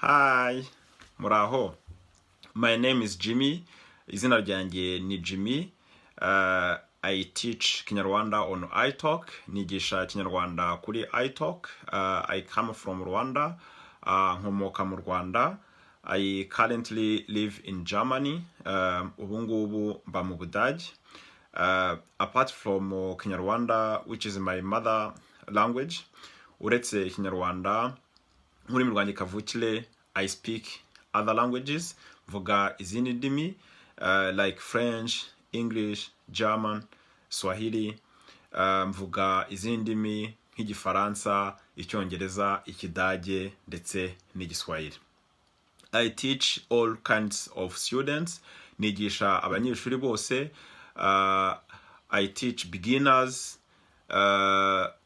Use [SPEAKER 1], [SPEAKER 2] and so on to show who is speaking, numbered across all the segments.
[SPEAKER 1] Hi, muraho. My name is Jimmy. Izina ryanjye ni Jimmy. I teach Kinyarwanda on Italki. Nigisha Kinyarwanda kuri Italki. I come from Rwanda. Nkomoka mu Rwanda. I currently live in Germany. Ubu ngubu mba mu Budage. Apart from Kinyarwanda, which is my mother language, uretse Kinyarwanda, muri rwanjye kavukire, I speak other languages, mvuga izindi ndimi like French, English, German, Swahili, mvuga izindi ndimi nk'igifaransa, icyongereza, ikidage ndetse n'igiswahili. I teach all kinds of students. Nigisha abanyeshuri bose. I teach beginners,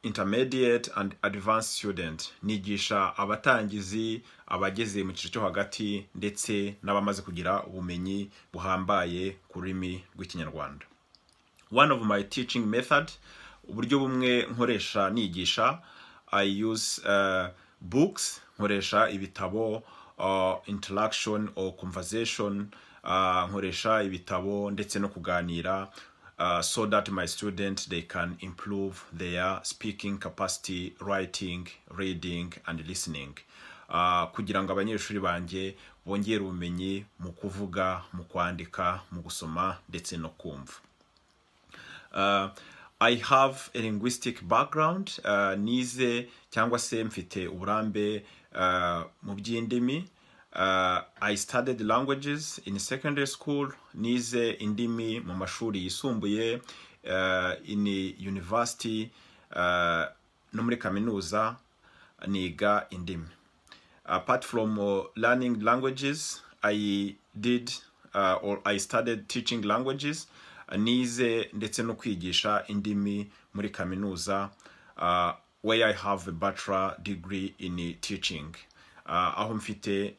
[SPEAKER 1] intermediate and advanced student. Nigisha abatangizi, abageze mu cyiciro cyo hagati ndetse n'abamaze kugira ubumenyi buhambaye ku rurimi rw'Ikinyarwanda. One of my teaching method, uburyo bumwe nkoresha nigisha, I use books, nkoresha ibitabo, interaction or conversation, nkoresha ibitabo ndetse no kuganira, so that my students, they can improve their speaking capacity, writing, reading and listening. Kugira ngo abanyeshuri banjye bongere ubumenyi mu kuvuga, mu kwandika, mu gusoma ndetse no kumva. I have a linguistic background. Nize cyangwa se mfite uburambe mu by'indimi. I studied languages in secondary school. Nize indimi mu mashuri yisumbuye, in university, no muri kaminuza niga indimi. Apart from learning languages, I did or I studied teaching languages. Nize ndetse no kwigisha indimi muri kaminuza, where I have a bachelor degree in teaching. Aho mfite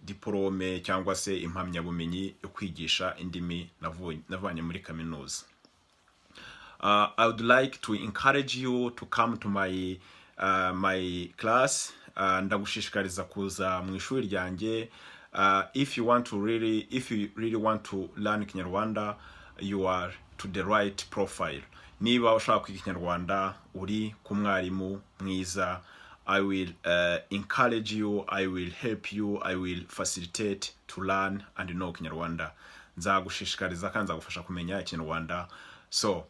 [SPEAKER 1] diplome cyangwa se impamyabumenyi yo kwigisha indimi navanye muri kaminuza. I would like to encourage you to come to my class. Ndagushishikariza kuza mu ishuri ryanjye. If you really want to learn Kinyarwanda, you are to the right profile. Niba ushaka kwiga Kinyarwanda, uri ku mwarimu mwiza, I will encourage you, I will help you, I will facilitate to learn and know Kinyarwanda. Nzagushishikariza kandi nzagufasha kumenya Kinyarwanda. So,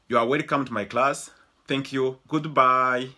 [SPEAKER 1] you are welcome to my class. Thank you. Goodbye.